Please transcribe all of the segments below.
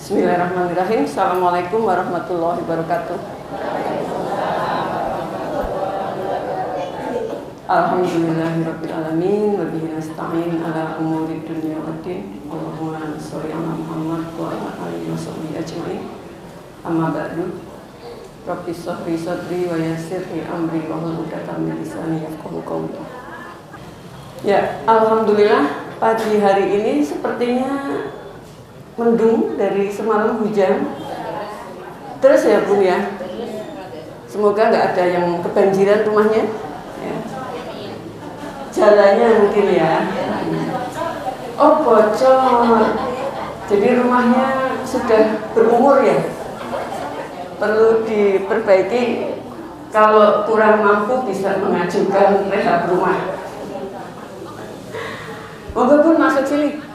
Bismillahirrahmanirrahim. Assalamualaikum warahmatullahi wabarakatuh. Alhamdulillahirabbil alamin wa bihi nasta'in ala umuri dunya waddin. Allahumma shalli ala Muhammad wa ala alihi washabbihi ajmain. Amma ba'du. Rabbi shrah sadri wa yassir li amri wa hlul 'uqdatam min lisani yafqahu qawli. Ya, alhamdulillah pagi hari ini sepertinya mendung, dari semalam hujan terus ya Bun ya. Semoga nggak ada yang kebanjiran rumahnya ya. Jalannya mungkin ya. Oh bocor, jadi rumahnya sudah berumur ya, perlu diperbaiki. Kalau kurang mampu bisa mengajukan rehab rumah. Moga Bun masuk sini.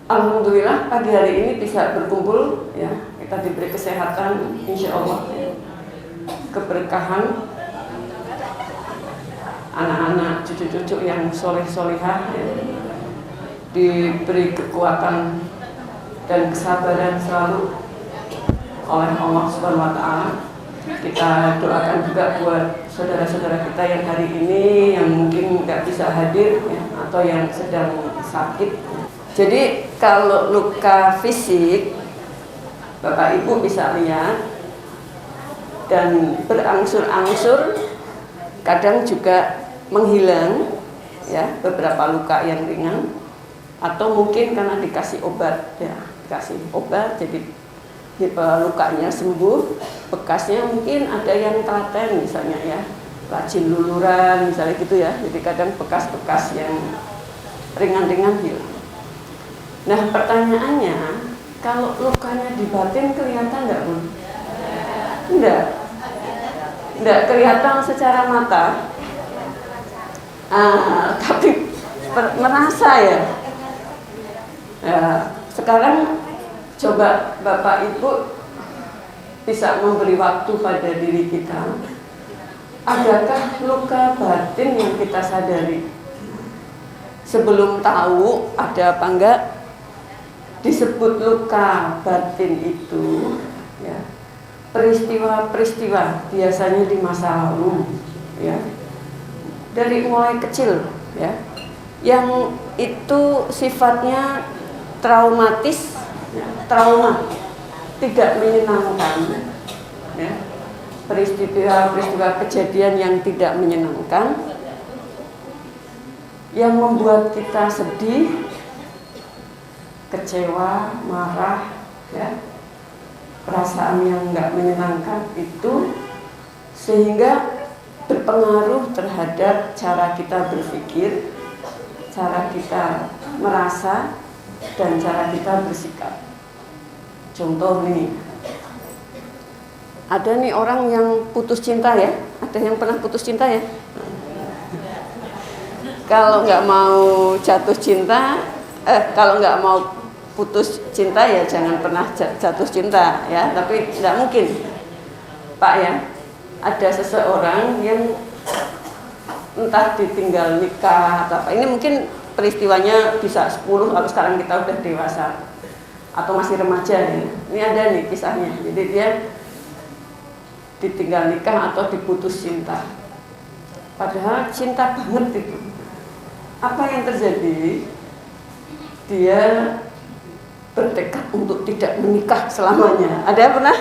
Alhamdulillah pagi hari ini bisa berkumpul ya, kita diberi kesehatan insya Allah ya. Keberkahan anak-anak cucu-cucu yang soleh-solihah ya. Diberi kekuatan dan kesabaran selalu oleh Allah Subhanahu wa Ta'ala. Kita doakan juga buat saudara-saudara kita yang hari ini yang mungkin nggak bisa hadir ya, atau yang sedang sakit. Jadi kalau luka fisik, Bapak Ibu bisa lihat dan berangsur-angsur, kadang juga menghilang ya, beberapa luka yang ringan, atau mungkin karena dikasih obat ya, dikasih obat jadi lukanya sembuh, bekasnya mungkin ada yang telaten misalnya ya, rajin luluran misalnya gitu ya, jadi kadang bekas-bekas yang ringan-ringan hilang. Nah pertanyaannya, kalau lukanya di batin kelihatan nggak Bun? Enggak kelihatan secara mata, tapi merasa ya. Sekarang coba Bapak Ibu bisa memberi waktu pada diri kita. Adakah luka batin yang kita sadari? Sebelum tahu ada apa enggak, disebut luka batin itu ya, peristiwa-peristiwa biasanya di masa lalu ya, dari mulai kecil ya, yang itu sifatnya traumatis ya, trauma tidak menyenangkan ya, peristiwa-peristiwa kejadian yang tidak menyenangkan yang membuat kita sedih, kecewa, marah, ya, perasaan yang nggak menyenangkan itu, sehingga berpengaruh terhadap cara kita berpikir, cara kita merasa, dan cara kita bersikap. Contoh nih, ada nih orang yang putus cinta ya, ada yang pernah putus cinta ya? Kalau nggak mau jatuh cinta, kalau nggak mau putus cinta ya jangan pernah jatuh cinta ya, tapi tidak mungkin Pak ya, ada seseorang yang entah ditinggal nikah atau apa, ini mungkin peristiwanya bisa 10 kalau sekarang kita udah dewasa atau masih remaja ya. Ini ada nih kisahnya, jadi dia ditinggal nikah atau diputus cinta, padahal cinta banget itu. Apa yang terjadi? Dia bertekad untuk tidak menikah selamanya. Ada yang pernah?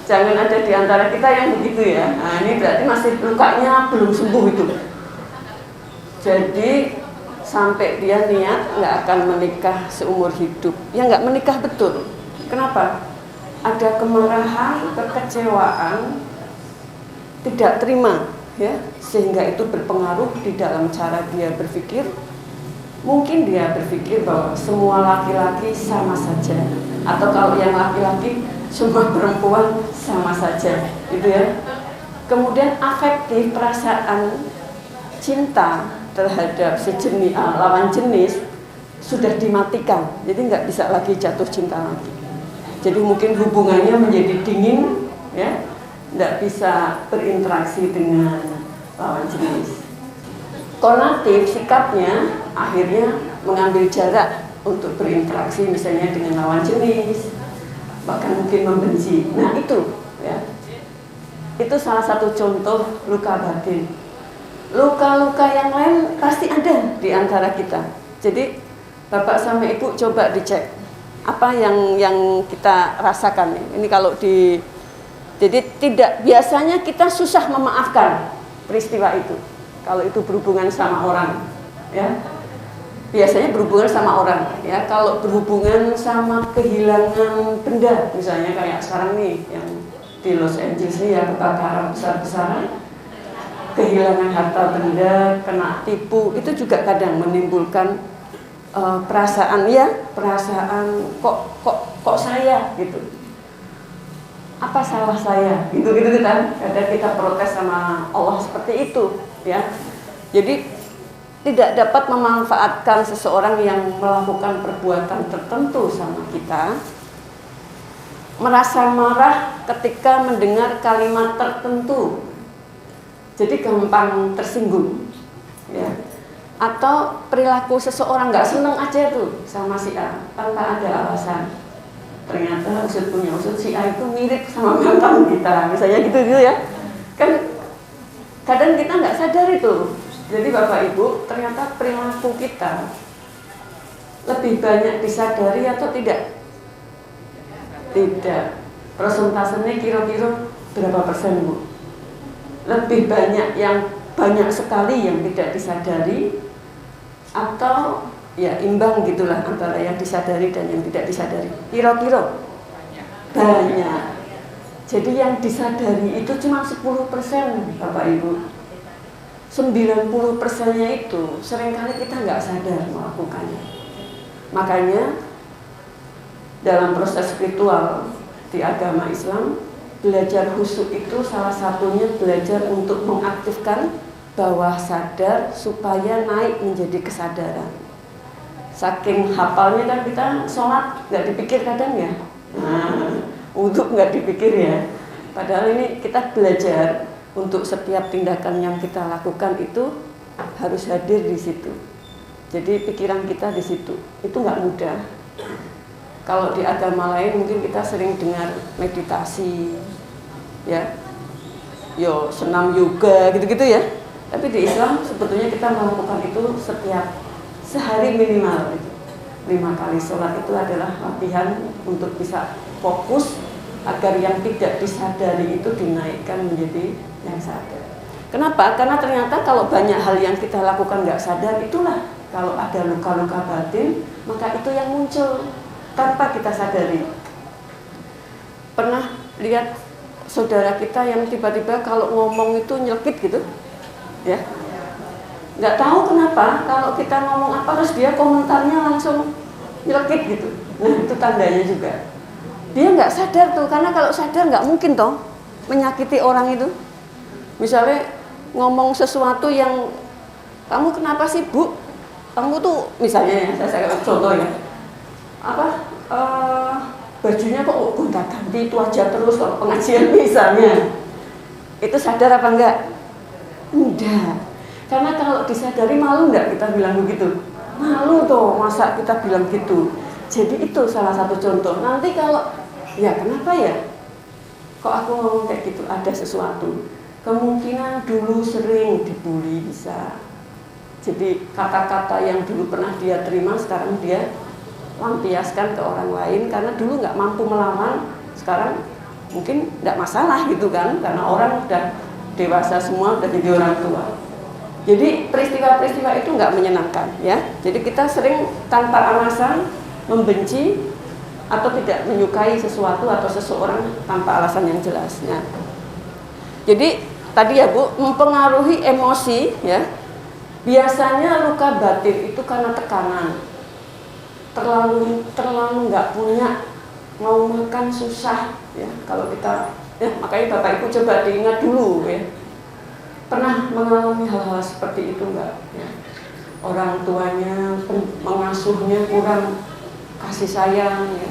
Jangan ada di antara kita yang begitu ya. Ini berarti masih lukanya belum sembuh itu. Jadi sampai dia niat nggak akan menikah seumur hidup. Ya nggak menikah betul. Kenapa? Ada kemarahan, kekecewaan, tidak terima ya, sehingga itu berpengaruh di dalam cara dia berpikir. Mungkin dia berpikir bahwa semua laki-laki sama saja, atau kalau yang laki-laki semua perempuan sama saja, gitu ya. Kemudian afektif, perasaan cinta terhadap sejenis lawan jenis sudah dimatikan, jadi nggak bisa lagi jatuh cinta lagi. Jadi mungkin hubungannya menjadi dingin, ya, nggak bisa berinteraksi dengan lawan jenis. Konatif sikapnya akhirnya mengambil jarak untuk berinteraksi misalnya dengan lawan jenis, bahkan mungkin membenci. Nah itu ya, itu salah satu contoh luka batin. Luka-luka yang lain pasti ada di antara kita. Jadi Bapak sama Ibu coba dicek apa yang kita rasakan. Ini kalau jadi tidak, biasanya kita susah memaafkan peristiwa itu kalau itu berhubungan sama orang, ya. Biasanya berhubungan sama orang, ya. Kalau berhubungan sama kehilangan benda, misalnya kayak sekarang nih yang di Los Angeles nih ya, kebakaran besar-besaran, kehilangan harta benda, kena tipu, itu juga kadang menimbulkan perasaan kok saya gitu, apa salah saya gitu kan. Kadang kita protes sama Allah seperti itu, ya. Jadi tidak dapat memanfaatkan seseorang yang melakukan perbuatan tertentu sama kita, merasa marah ketika mendengar kalimat tertentu, jadi gampang tersinggung, ya. Atau perilaku seseorang nggak seneng aja tuh sama si A tanpa ada alasan. Ternyata usut punya usut, si A itu mirip sama mantan kita, misalnya gitu ya. Kan kadang kita nggak sadar itu. Jadi Bapak Ibu, ternyata perilaku kita lebih banyak disadari atau tidak? Tidak. Persentasenya kira-kira berapa persen, Bu? Lebih banyak yang banyak sekali yang tidak disadari, atau ya imbang gitulah antara yang disadari dan yang tidak disadari. Kira-kira banyak. Jadi yang disadari itu cuma 10%, Bapak Ibu. 90%-nya itu seringkali kita nggak sadar melakukannya. Makanya dalam proses spiritual di agama Islam, belajar khusyuk itu salah satunya belajar untuk mengaktifkan bawah sadar supaya naik menjadi kesadaran. Saking hafalnya kan kita sholat nggak dipikir kadang ya, untuk nggak dipikir ya. Padahal ini kita belajar untuk setiap tindakan yang kita lakukan itu harus hadir di situ. Jadi pikiran kita di situ, itu nggak mudah. Kalau di agama lain mungkin kita sering dengar meditasi, ya, senam yoga gitu-gitu ya. Tapi di Islam sebetulnya kita melakukan itu setiap sehari minimal. 5 kali sholat itu adalah latihan untuk bisa fokus agar yang tidak disadari itu dinaikkan menjadi yang sadar. Kenapa? Karena ternyata kalau banyak hal yang kita lakukan nggak sadar, itulah kalau ada luka-luka batin, maka itu yang muncul tanpa kita sadari. Pernah lihat saudara kita yang tiba-tiba kalau ngomong itu nyelkit gitu, ya? Nggak tahu kenapa kalau kita ngomong apa terus dia komentarnya langsung nyelkit gitu. Nah itu tandanya juga dia nggak sadar tuh, karena kalau sadar nggak mungkin toh menyakiti orang itu. Misalnya ngomong sesuatu yang, kamu kenapa sih Bu? Kamu tuh misalnya ya, saya contoh ya, bajunya kok gonta-ganti itu aja terus kalau pengajian misalnya. Itu sadar apa enggak? Enggak. Karena kalau disadari malu enggak kita bilang begitu? Malu toh, masa kita bilang gitu. Jadi itu salah satu contoh. Nanti kalau, ya kenapa ya? Kok aku ngomong kayak gitu? Ada sesuatu. Kemungkinan dulu sering dibully bisa. Jadi kata-kata yang dulu pernah dia terima sekarang dia lampiaskan ke orang lain karena dulu nggak mampu melawan. Sekarang mungkin nggak masalah gitu kan, karena orang udah dewasa semua, udah jadi orang tua. Jadi peristiwa-peristiwa itu nggak menyenangkan ya. Jadi kita sering tanpa alasan membenci atau tidak menyukai sesuatu atau seseorang tanpa alasan yang jelas. Nah, jadi tadi ya Bu, mempengaruhi emosi ya. Biasanya luka batin itu karena tekanan. Terlalu nggak punya, mau makan susah ya. Kalau kita ya, makanya Bapak Ibu coba diingat dulu ya. Pernah mengalami hal-hal seperti itu enggak ya? Orang tuanya mengasuhnya kurang kasih sayang ya.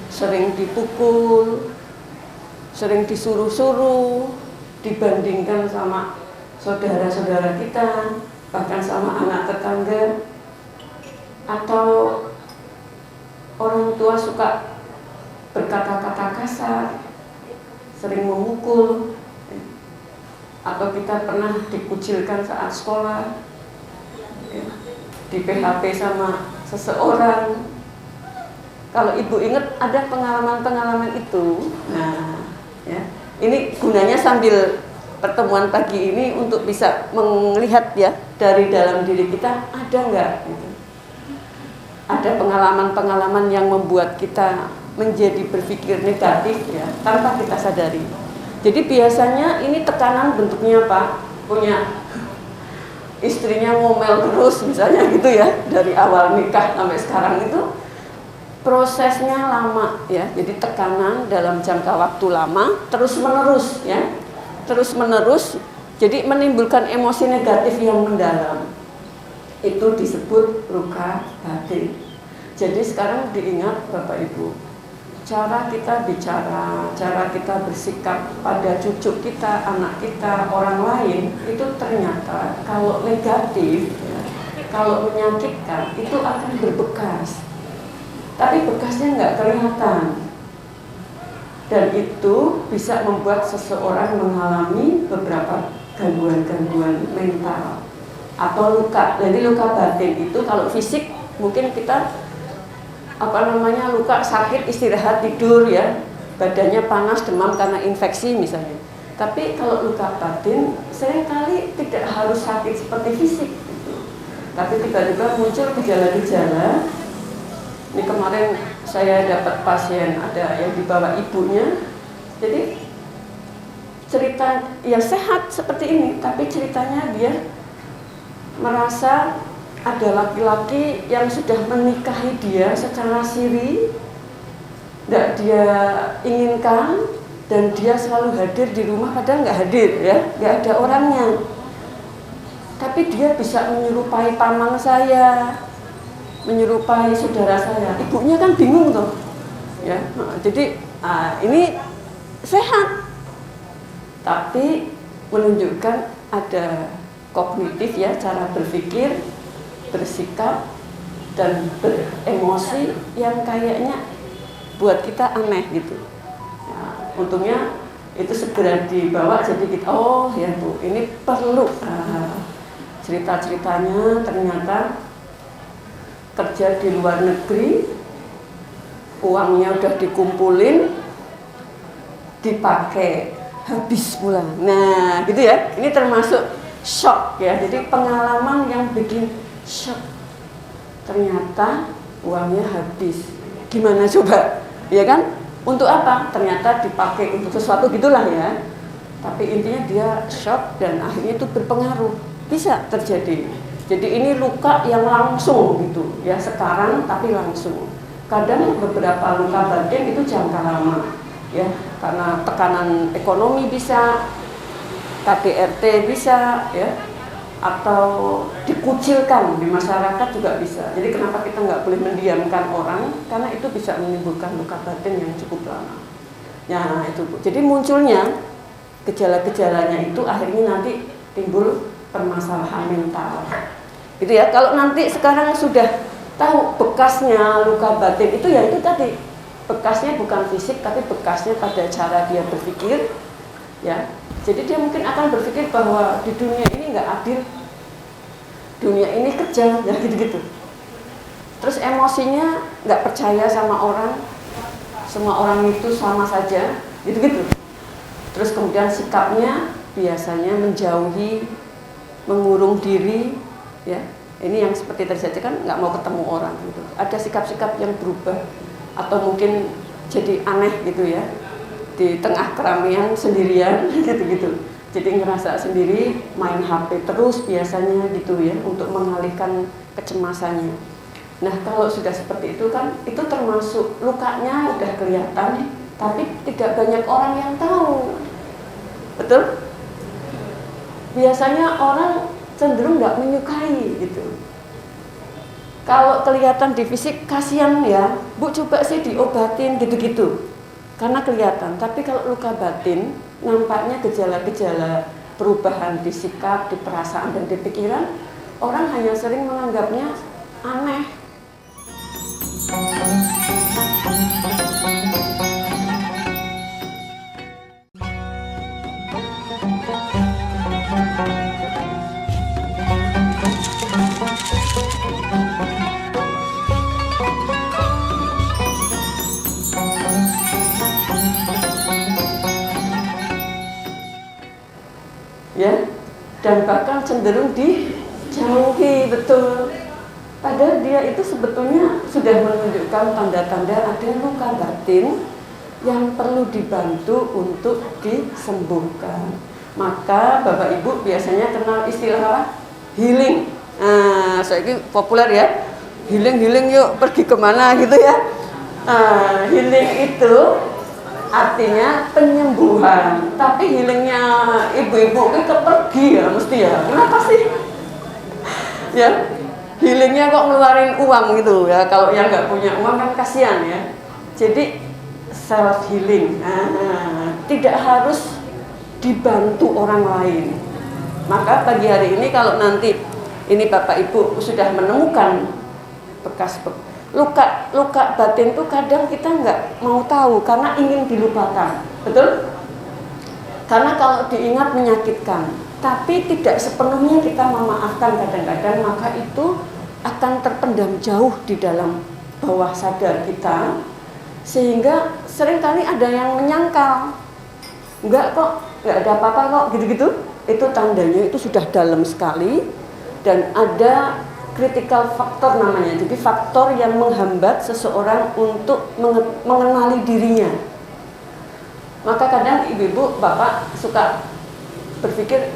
Sering dipukul, sering disuruh-suruh, dibandingkan sama saudara-saudara kita, bahkan sama anak tetangga, atau suka berkata-kata kasar, sering memukul, atau kita pernah dikucilkan saat sekolah, di PHP sama seseorang. Kalau ibu ingat ada pengalaman-pengalaman itu, nah ya, ini gunanya sambil pertemuan pagi ini untuk bisa melihat ya dari dalam diri kita ada nggak gitu. Ada pengalaman-pengalaman yang membuat kita menjadi berpikir negatif ya tanpa kita sadari. Jadi biasanya ini tekanan bentuknya apa? Punya istrinya ngomel terus misalnya gitu ya, dari awal nikah sampai sekarang itu prosesnya lama ya. Jadi tekanan dalam jangka waktu lama terus menerus ya. Terus menerus jadi menimbulkan emosi negatif yang mendalam. Itu disebut luka batin. Jadi sekarang diingat Bapak Ibu, cara kita bicara, cara kita bersikap pada cucu kita, anak kita, orang lain, itu ternyata kalau negatif, ya, kalau menyakitkan, itu akan berbekas. Tapi bekasnya nggak kelihatan. Dan itu bisa membuat seseorang mengalami beberapa gangguan-gangguan mental atau luka. Jadi luka batin itu kalau fisik mungkin kita luka sakit, istirahat, tidur ya, badannya panas, demam karena infeksi misalnya. Tapi kalau luka batin seringkali tidak harus sakit seperti fisik gitu. Tapi tiba-tiba muncul gejala-gejala. Ini kemarin saya dapat pasien ada yang dibawa ibunya. Jadi cerita ya sehat seperti ini, tapi ceritanya dia merasa ada laki-laki yang sudah menikahi dia secara siri, tidak dia inginkan, dan dia selalu hadir di rumah padahal nggak hadir ya, nggak ada orangnya. Tapi dia bisa menyerupai paman saya, menyerupai saudara saya. Ibunya kan bingung tuh, ya. Jadi ini sehat, tapi menunjukkan ada kognitif ya, cara berpikir, bersikap dan beremosi yang kayaknya buat kita aneh gitu. Ya, untungnya itu segera dibawa, jadi kita oh ya Bu, ini perlu cerita-ceritanya ternyata kerja di luar negeri, uangnya udah dikumpulin, dipakai habis pula. Nah gitu ya, ini termasuk shock ya, jadi pengalaman yang bikin shock, ternyata uangnya habis. Gimana coba, ya kan? Untuk apa? Ternyata dipakai untuk sesuatu gitulah ya. Tapi intinya dia shock dan akhirnya itu berpengaruh. Bisa terjadi. Jadi ini luka yang langsung gitu ya, sekarang tapi langsung. Kadang beberapa luka batin itu jangka lama ya, karena tekanan ekonomi bisa, KDRT bisa ya, atau dikucilkan di masyarakat juga bisa. Jadi kenapa kita nggak boleh mendiamkan orang? Karena itu bisa menimbulkan luka batin yang cukup lama. Ya itu Bu. Jadi munculnya gejala-gejalanya itu akhirnya nanti timbul permasalahan mental. Gitu ya. Kalau nanti sekarang sudah tahu bekasnya luka batin itu ya itu tadi, bekasnya bukan fisik tapi bekasnya pada cara dia berpikir ya. Jadi dia mungkin akan berpikir bahwa di dunia ini nggak adil, dunia ini kejam, ya gitu-gitu. Terus emosinya nggak percaya sama orang, semua orang itu sama saja, gitu-gitu. Terus kemudian sikapnya biasanya menjauhi, mengurung diri, ya. Ini yang seperti terjadi kan nggak mau ketemu orang gitu. Ada sikap-sikap yang berubah atau mungkin jadi aneh gitu ya. Di tengah keramaian sendirian gitu-gitu. Jadi ngerasa sendiri, main HP terus biasanya gitu ya, untuk mengalihkan kecemasannya. Nah kalau sudah seperti itu kan, itu termasuk lukanya udah kelihatan, tapi tidak banyak orang yang tahu. Betul? Biasanya orang cenderung nggak menyukai gitu. Kalau kelihatan di fisik, kasihan ya, Bu coba sih diobatin gitu-gitu. Karena kelihatan, tapi kalau luka batin, nampaknya gejala-gejala perubahan di sikap, di perasaan, dan di pikiran, orang hanya sering menganggapnya aneh. dan bahkan cenderung dijauhi, betul. Padahal dia itu sebetulnya sudah menunjukkan tanda-tanda ada luka batin yang perlu dibantu untuk disembuhkan. Maka Bapak Ibu biasanya kenal istilah apa? Healing. Nah, saya ini populer ya. Healing yuk, pergi kemana gitu ya. Healing itu artinya penyembuhan. Tapi healingnya ibu-ibu itu pergi ya mesti ya. Kenapa sih? Ya, healingnya kok ngeluarin uang gitu ya. Kalau yang nggak punya uang kan kasihan ya. Jadi self healing. Tidak harus dibantu orang lain. Maka pagi hari ini kalau nanti ini Bapak Ibu sudah menemukan bekas luka batin itu kadang kita nggak mau tahu karena ingin dilupakan, betul? Karena kalau diingat menyakitkan, tapi tidak sepenuhnya kita memaafkan kadang-kadang, maka itu akan terpendam jauh di dalam bawah sadar kita, sehingga seringkali ada yang menyangkal, nggak ada apa-apa kok, gitu-gitu. Itu tandanya itu sudah dalam sekali dan ada critical factor namanya. Jadi faktor yang menghambat seseorang untuk mengenali dirinya. Maka kadang ibu-ibu, bapak suka berpikir,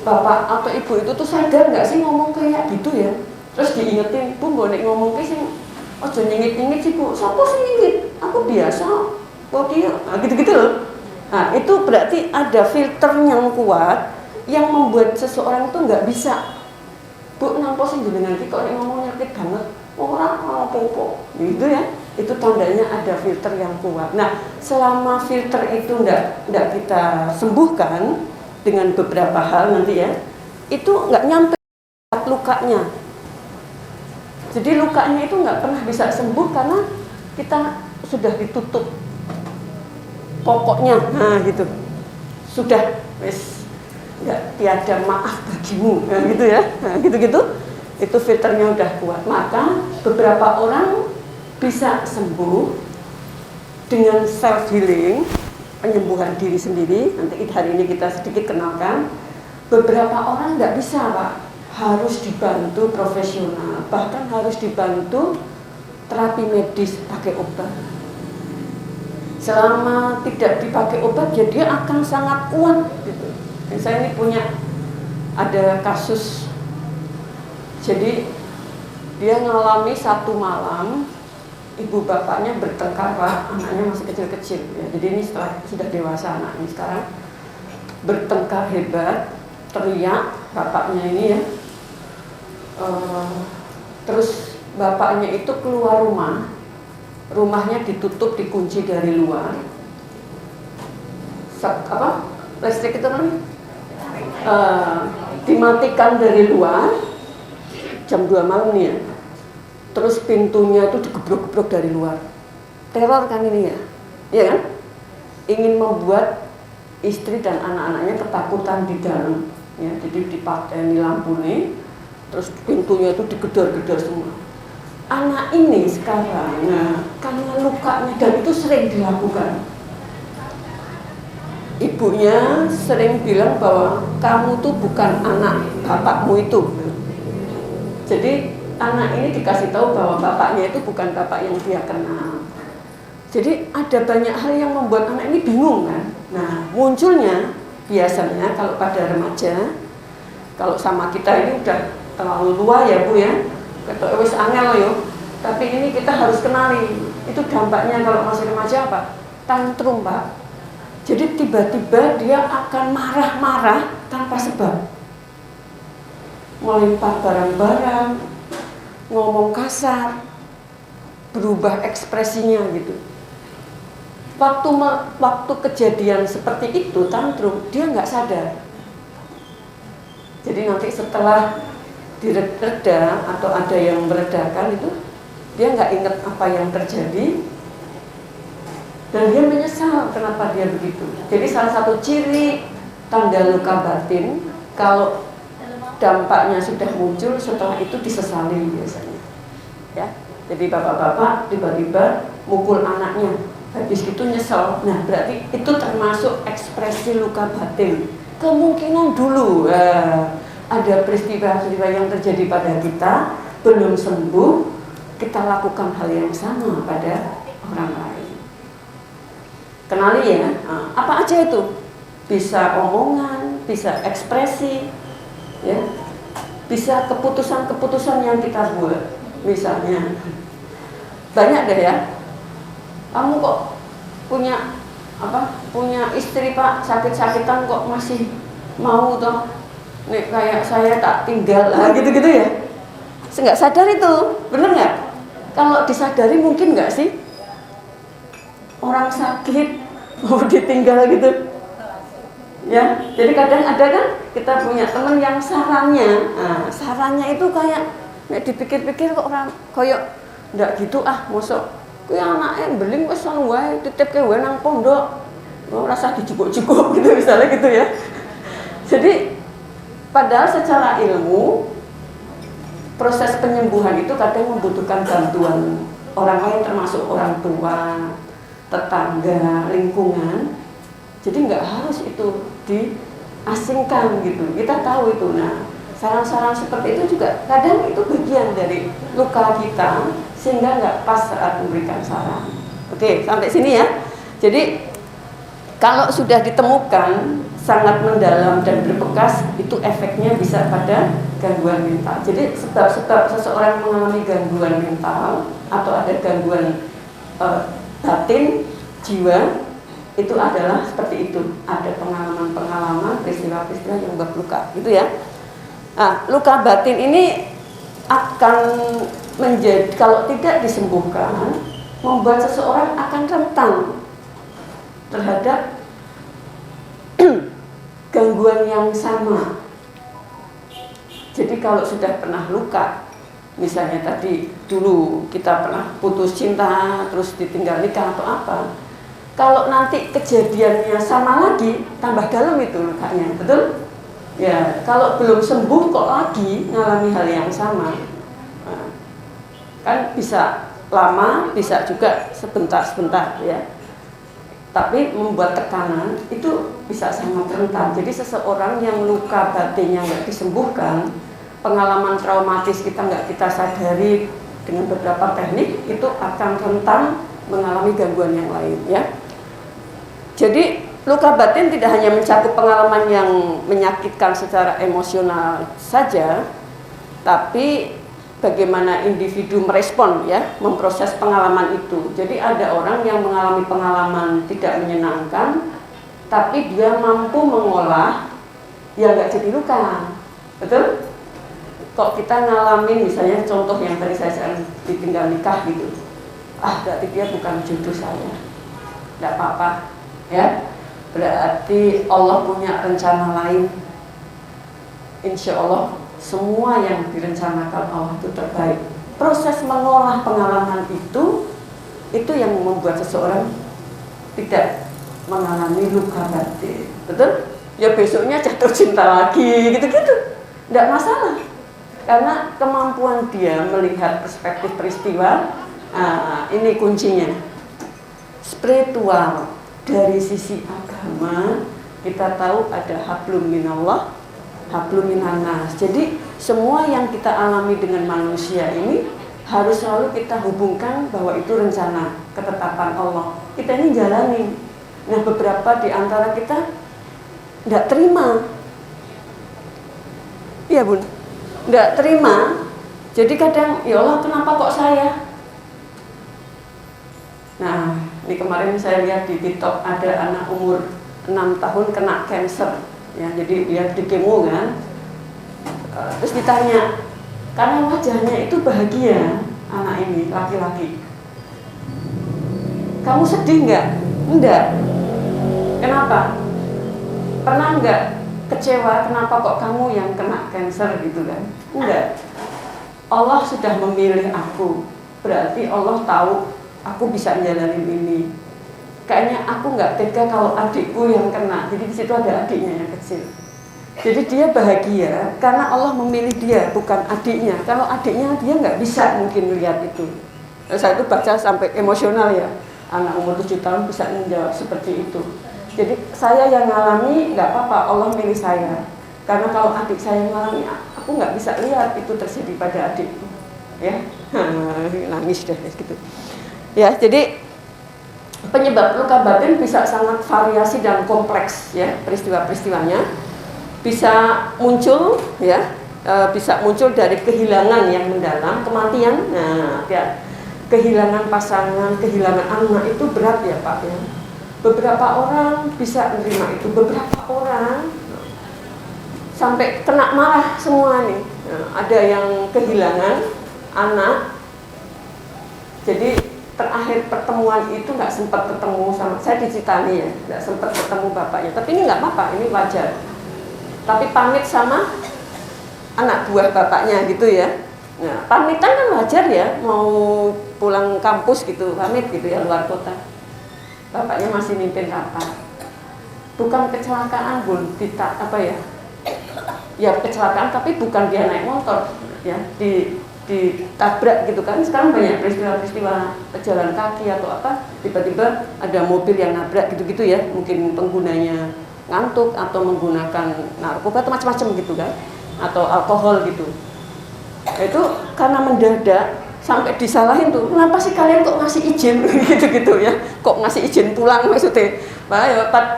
bapak atau ibu itu tuh sadar nggak sih ngomong kayak gitu ya? Terus diingetin, bu boleh ngomong kayak sih, ojo nyengit-nyengit sih bu, siapa sih nyengit? Aku biasa, kok dia, gitu-gitu loh. Nah, itu berarti ada filter yang kuat yang membuat seseorang itu nggak bisa. Bu, nampo sih jenengan iki kok ngomong nyakit banget. Ora apa-apa. Gitu ya. Itu tandanya ada filter yang kuat. Nah, selama filter itu nggak kita sembuhkan dengan beberapa hal nanti ya, itu nggak nyampe lukanya. Jadi lukanya itu nggak pernah bisa sembuh karena kita sudah ditutup pokoknya, nah gitu, sudah wes nggak tiada maaf bagimu, nah, gitu ya, nah, gitu-gitu, itu filternya udah kuat. Maka beberapa orang bisa sembuh dengan self healing, penyembuhan diri sendiri. Nanti hari ini kita sedikit kenalkan. Beberapa orang nggak bisa Pak, harus dibantu profesional, bahkan harus dibantu terapi medis pakai obat. Selama tidak dipakai obat, ya dia akan sangat kuat gitu. Dan saya ini punya ada kasus, jadi dia ngalami satu malam ibu bapaknya bertengkar Pak, anaknya masih kecil-kecil ya. Jadi ini setelah sudah dewasa anaknya sekarang, bertengkar hebat, teriak bapaknya ini ya. Terus bapaknya itu keluar rumah. Rumahnya ditutup, dikunci dari luar. Listrik itu kan dimatikan dari luar jam 2 malam nih ya. Terus pintunya itu digebrok-gebrok dari luar. Teror kan ini ya, iya kan? Ingin membuat istri dan anak-anaknya ketakutan di dalam. Ya, jadi dipateni lampu nih, terus pintunya itu digedor-gedor semua. Anak ini sekarang, nah, karena lukanya dan itu sering dilakukan. Ibunya sering bilang bahwa kamu tuh bukan anak bapakmu itu. Jadi anak ini dikasih tahu bahwa bapaknya itu bukan bapak yang dia kenal. Jadi ada banyak hal yang membuat anak ini bingung kan. Nah, munculnya biasanya kalau pada remaja, kalau sama kita ini udah terlalu tua ya Bu ya. Kata wis angel yo. Tapi ini kita harus kenali. Itu dampaknya kalau masih remaja apa? Tantrum, Pak. Jadi tiba-tiba dia akan marah-marah tanpa sebab. Melempar barang-barang, ngomong kasar, berubah ekspresinya gitu. Waktu kejadian seperti itu tantrum, dia nggak sadar. Jadi nanti setelah direda atau ada yang meredakan itu, dia nggak ingat apa yang terjadi dan dia menyesal kenapa dia begitu. Jadi salah satu ciri tanda luka batin kalau dampaknya sudah muncul setelah itu disesali biasanya. Ya, jadi bapak-bapak tiba-tiba mukul anaknya, habis itu nyesel. Nah berarti itu termasuk ekspresi luka batin kemungkinan dulu ada peristiwa-peristiwa yang terjadi pada kita belum sembuh, kita lakukan hal yang sama pada orang lain. Kenali ya, apa aja itu? Bisa omongan, bisa ekspresi, ya, bisa keputusan-keputusan yang kita buat. Misalnya, banyak deh ya. Kamu kok punya istri Pak, sakit-sakitan kok masih mau toh? Nih kayak saya tak tinggal lah, gitu-gitu ya. Nggak sadar itu, bener nggak? Kalau disadari mungkin nggak sih orang sakit mau ditinggal gitu? Ya, jadi kadang ada kan kita punya teman yang sarannya, sarannya itu kayak dipikir-pikir kok orang koyok ndak gitu mosok kuwi anake beling wis anu wae titipke wae nang pondok. Rasa dijukuk-jukuk gitu misalnya gitu ya. Jadi padahal secara ilmu proses penyembuhan itu kadang membutuhkan bantuan orang lain termasuk orang tua, tetangga, lingkungan. Jadi nggak harus itu diasingkan gitu. Kita tahu itu. Nah, saran-saran seperti itu juga kadang itu bagian dari luka kita sehingga nggak pas saat memberikan saran. Oke, sampai sini ya. Jadi kalau sudah ditemukan sangat mendalam dan berbekas, itu efeknya bisa pada gangguan mental. Jadi sebab-sebab seseorang mengalami gangguan mental atau ada gangguan batin jiwa itu adalah seperti itu. Ada pengalaman-pengalaman, peristiwa-peristiwa yang membuat luka, gitu ya. Nah, luka batin ini akan menjadi, kalau tidak disembuhkan, membuat seseorang akan rentan terhadap gangguan yang sama. Jadi kalau sudah pernah luka, misalnya tadi dulu kita pernah putus cinta, terus ditinggal nikah atau apa, kalau nanti kejadiannya sama lagi, tambah dalam itu lukanya, betul? Ya, kalau belum sembuh kok lagi ngalami hal yang sama, kan bisa lama, bisa juga sebentar-sebentar ya. Tapi membuat tekanan itu bisa sangat rentan. Jadi seseorang yang luka batinnya nggak disembuhkan, pengalaman traumatis nggak kita sadari dengan beberapa teknik, itu akan rentan mengalami gangguan yang lain ya. Jadi luka batin tidak hanya mencakup pengalaman yang menyakitkan secara emosional saja, tapi bagaimana individu merespon ya, memproses pengalaman itu. Jadi ada orang yang mengalami pengalaman tidak menyenangkan, tapi dia mampu mengolah, ya nggak jadi luka, betul? Kok kita ngalamin misalnya contoh yang tadi saya ditinggal nikah gitu, berarti dia bukan jodoh saya, nggak apa-apa, ya. Berarti Allah punya rencana lain. Insya Allah semua yang direncanakan Allah itu terbaik. Proses mengolah pengalaman itu yang membuat seseorang tidak mengalami luka batin. Betul? Ya besoknya jatuh cinta lagi, gitu-gitu. Tidak masalah. Karena kemampuan dia melihat perspektif peristiwa, ini kuncinya. Spiritual, dari sisi agama, kita tahu ada hablum minallah, hablum minannas. Jadi semua yang kita alami dengan manusia ini harus selalu kita hubungkan bahwa itu rencana, ketetapan Allah. Kita ini jalani. Nah, beberapa di antara kita tidak terima. Iya Bun, tidak terima. Jadi kadang, ya Allah kenapa kok saya? Nah, ini kemarin saya lihat di TikTok ada anak umur 6 tahun kena cancer. Ya, jadi dia di kemo kan. Terus ditanya, karena wajahnya itu bahagia, anak ini laki-laki. Kamu sedih nggak? Enggak. Kenapa? Pernah nggak kecewa kenapa kok kamu yang kena cancer gitu kan? Enggak. Allah sudah memilih aku. Berarti Allah tahu aku bisa jalanin ini. Kayaknya aku nggak tega kalau adikku yang kena. Jadi di situ ada adiknya yang kecil. Jadi dia bahagia karena Allah memilih dia, bukan adiknya. Kalau adiknya dia nggak bisa mungkin melihat itu. Saya itu baca sampai emosional ya. Anak umur 7 tahun bisa menjawab seperti itu. Jadi saya yang ngalami nggak apa-apa, Allah milih saya. Karena kalau adik saya ngalami, aku nggak bisa lihat itu terjadi pada adikku, ya. Nangis deh gitu. Ya, jadi penyebab luka batin bisa sangat variasi dan kompleks, ya, peristiwa-peristiwanya. Bisa muncul, ya, bisa muncul dari kehilangan yang mendalam, kematian. Nah, ya, kehilangan pasangan, kehilangan anak itu berat ya Pak, ya. Beberapa orang bisa menerima itu, beberapa orang sampai kena marah semua nih. Nah, ada yang kehilangan anak, jadi terakhir pertemuan itu nggak sempat ketemu sama saya di Citali, ya, nggak sempat ketemu bapaknya. Tapi ini nggak apa-apa, ini wajar. Tapi pamit sama anak buah bapaknya gitu ya. Nah, pamitan kan wajar ya, mau pulang kampus gitu, pamit gitu ya, luar kota. Bapaknya masih mimpin rapat. Bukan kecelakaan, apa ya? Ya kecelakaan, tapi bukan dia naik motor, ya, ditabrak gitu kan. Sekarang banyak peristiwa-peristiwa pejalan kaki atau apa, tiba-tiba ada mobil yang nabrak gitu-gitu ya. Mungkin penggunanya ngantuk atau menggunakan narkoba atau macam-macam gitu kan, atau alkohol gitu. Itu karena mendadak sampai disalahin tuh, kenapa sih kalian kok ngasih izin gitu-gitu ya, kok ngasih izin pulang maksudnya.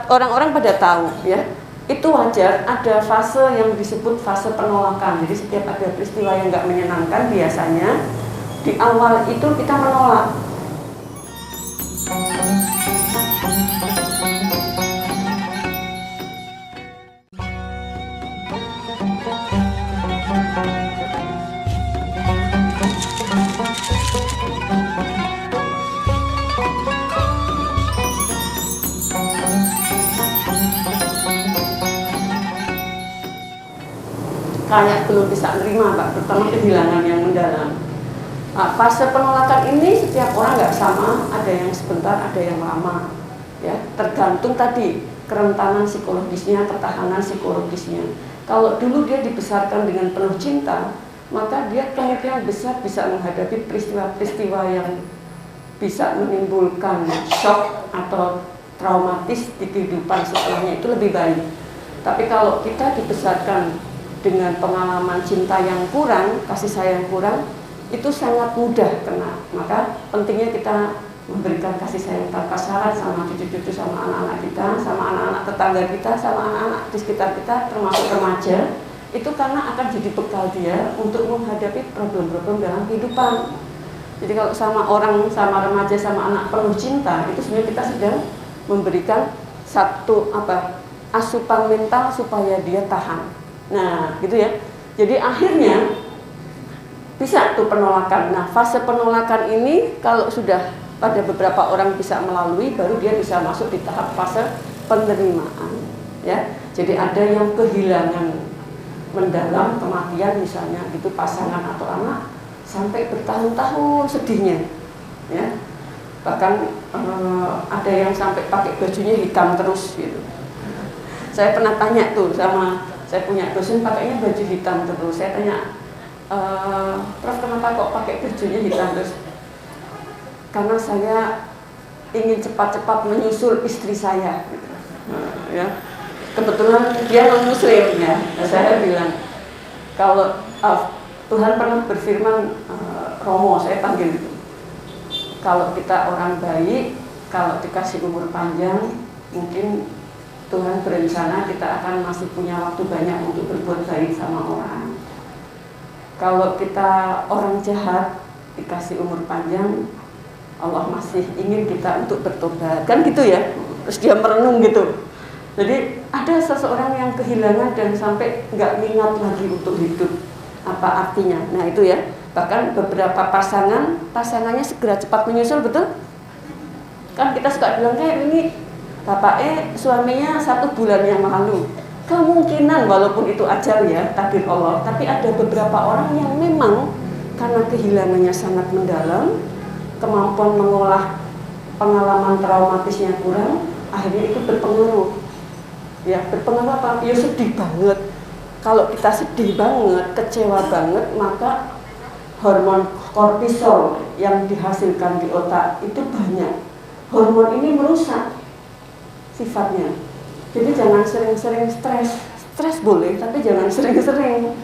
Orang-orang pada tahu ya, itu wajar. Ada fase yang disebut fase penolakan. Jadi setiap ada peristiwa yang nggak menyenangkan, biasanya di awal itu kita menolak. Kayak belum bisa menerima Pak, terutama kehilangan yang mendalam. Nah, fase penolakan ini setiap orang nggak sama, ada yang sebentar, ada yang lama, ya, tergantung tadi kerentanan psikologisnya, ketahanan psikologisnya. Kalau dulu dia dibesarkan dengan penuh cinta, maka dia kemungkinan besar bisa menghadapi peristiwa-peristiwa yang bisa menimbulkan shock atau traumatis di kehidupan setelahnya itu lebih baik. Tapi kalau kita dibesarkan dengan pengalaman cinta yang kurang, kasih sayang kurang, itu sangat mudah kena. Maka pentingnya kita memberikan kasih sayang tanpa syarat sama cucu-cucu, sama anak-anak kita, sama anak-anak tetangga kita, sama anak-anak di sekitar kita, termasuk remaja. Itu karena akan jadi bekal dia untuk menghadapi problem-problem dalam kehidupan. Jadi kalau sama orang, sama remaja, sama anak penuh cinta, itu sebenarnya kita sedang memberikan satu asupan mental supaya dia tahan. Nah, gitu ya. Jadi akhirnya bisa tuh penolakan. Nah, fase penolakan ini kalau sudah pada beberapa orang bisa melalui, baru dia bisa masuk di tahap fase penerimaan, ya. Jadi ada yang kehilangan mendalam, kematian misalnya, itu pasangan atau anak, sampai bertahun-tahun sedihnya, ya. Bahkan ada yang sampai pakai bajunya hitam terus gitu. Saya pernah tanya tuh saya punya dosen pakainya baju hitam terus. Saya tanya, Prof, kenapa kok pakai bajunya hitam terus? Karena saya ingin cepat-cepat menyusul istri saya. Gitu. Ya. Kebetulan dia non muslim ya. Saya bilang, kalau Tuhan pernah berfirman, Romo, saya panggil itu. Kalau kita orang baik, kalau dikasih umur panjang, mungkin Tuhan berencana kita akan masih punya waktu banyak untuk berbuat baik sama orang. Kalau kita orang jahat, dikasih umur panjang, Allah masih ingin kita untuk bertobat. Kan gitu ya, terus dia merenung gitu. Jadi ada seseorang yang kehilangan dan sampai nggak ingat lagi untuk hidup. Apa artinya? Nah itu ya, bahkan beberapa pasangannya segera cepat menyusul, betul? Kan kita suka bilang kayak ini, bapaknya suaminya 1 bulan yang lalu. Kemungkinan walaupun itu ajal ya, takdir Allah, tapi ada beberapa orang yang memang karena kehilangannya sangat mendalam, kemampuan mengolah pengalaman traumatisnya kurang, akhirnya itu berpengaruh. Ya, berpengaruh apa? Ya sedih banget. Kalau kita sedih banget, kecewa banget, maka hormon kortisol yang dihasilkan di otak itu banyak. Hormon ini merusak sifatnya. Jadi jangan sering-sering stres boleh, tapi jangan sering-sering,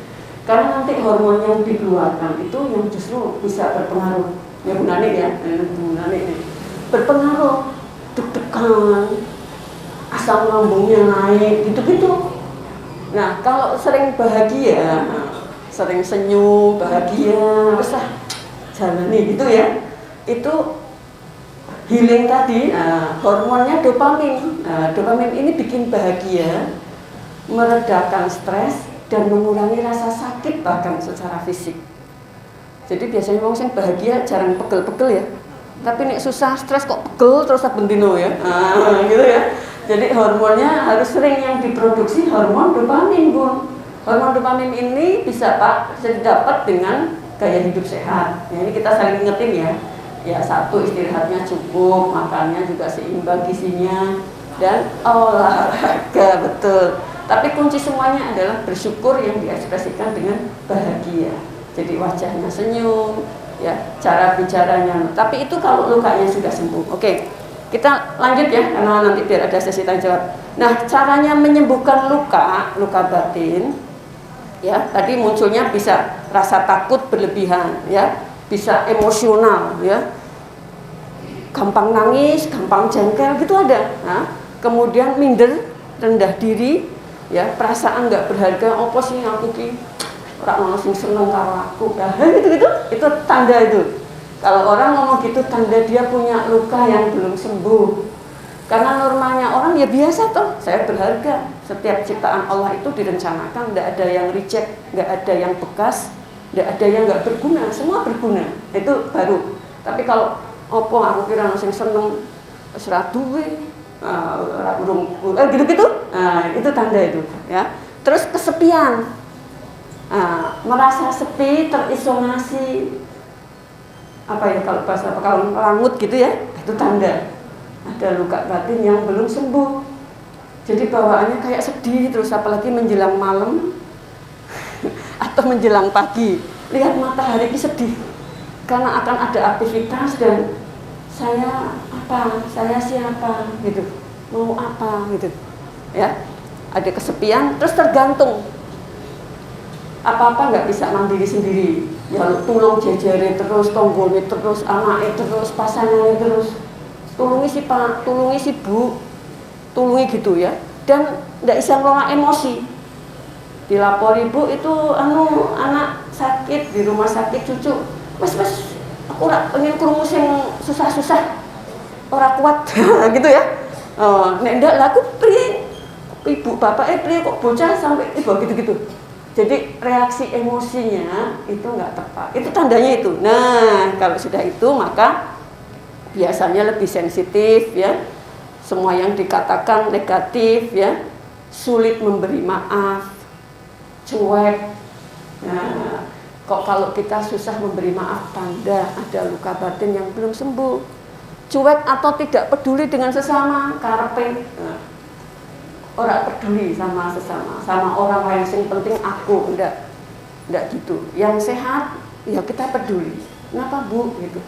karena nanti hormon yang dikeluarkan itu yang justru bisa berpengaruh. Ya Bu Nani ya, Bu Nani berpengaruh, deg-degan, asam lambungnya naik, gitu-gitu. Nah kalau sering bahagia, sering senyum, bahagia, usah jalani gitu ya, itu healing tadi. Hormonnya dopamin. Dopamin ini bikin bahagia, meredakan stres, dan mengurangi rasa sakit bahkan secara fisik. Jadi biasanya orang yang bahagia jarang pegel-pegel ya, tapi nek susah stres kok pegel terus saben dino ya, gitu ya. Jadi hormonnya harus sering yang diproduksi hormon dopamin, Bun. Hormon dopamin ini bisa didapat dengan gaya hidup sehat. Ya, ini kita saling ingetin ya. Ya, satu, istirahatnya cukup, makannya juga seimbang gizinya, dan olahraga, betul. Tapi kunci semuanya adalah bersyukur yang diekspresikan dengan bahagia. Jadi wajahnya senyum, ya, cara bicaranya. Tapi itu kalau lukanya sudah sembuh. Oke, kita lanjut ya, karena nanti biar ada sesi tanya jawab. Nah, caranya menyembuhkan luka batin, ya, tadi munculnya bisa rasa takut berlebihan, ya. Bisa emosional, ya, gampang nangis, gampang jengkel, gitu ada. Nah, kemudian minder, rendah diri, ya, perasaan nggak berharga, apa sih aku ki, orang langsung seneng karo aku, gitu, itu tanda itu. Kalau orang ngomong gitu, tanda dia punya luka yang belum sembuh. Karena normalnya orang ya biasa toh, saya berharga. Setiap ciptaan Allah itu direncanakan, nggak ada yang reject, nggak ada yang bekas, nggak ada yang nggak berguna, semua berguna. Itu baru. Tapi kalau opo aku kira langsung seneng, serah duwe, gitu-gitu, itu tanda itu, ya. Terus kesepian, merasa sepi, terisolasi, apa ya kalau bahasa kalau rangut gitu ya, itu tanda ada luka batin yang belum sembuh. Jadi bawaannya kayak sedih terus, apalagi menjelang malam atau menjelang pagi, lihat matahari ini sedih karena akan ada aktivitas dan saya siapa gitu, mau apa gitu ya, ada kesepian, terus tergantung, apa-apa nggak bisa mandiri sendiri ya, tulung jejere terus, tonggolnya terus, anaknya terus, pasangannya terus, tulungi si Pak, tulungi si Bu, tulungi gitu ya, dan nggak bisa ngelola emosi. Dilapori Bu itu anak sakit di rumah sakit, cucu mas aku pengen krungu sing susah-susah ora kuat gitu ya. Nek ndak laku priye ibu bapak priye kok bocah sampai ibu gitu-gitu. Jadi reaksi emosinya itu nggak tepat, itu tandanya itu. Nah kalau sudah itu maka biasanya lebih sensitif ya, semua yang dikatakan negatif ya, sulit memberi maaf, cuek. Nah, kok kalau kita susah memberi maaf, tanda ada luka batin yang belum sembuh. Cuek atau tidak peduli dengan sesama, karepe. Nah, orang peduli sama sesama, sama orang lain, yang penting aku, enggak gitu. Yang sehat, ya kita peduli. Kenapa Bu? Gitu.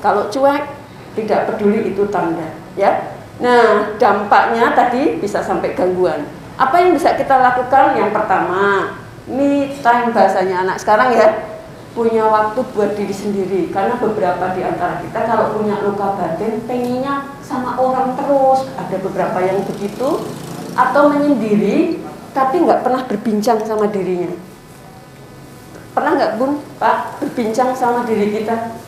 Kalau cuek, tidak peduli, itu tanda, ya. Nah, dampaknya tadi bisa sampai gangguan. Apa yang bisa kita lakukan? Yang pertama, me time bahasanya anak sekarang ya, punya waktu buat diri sendiri. Karena beberapa di antara kita kalau punya luka batin, pengennya sama orang terus. Ada beberapa yang begitu, atau menyendiri, tapi nggak pernah berbincang sama dirinya. Pernah nggak Bun, Pak, berbincang sama diri kita?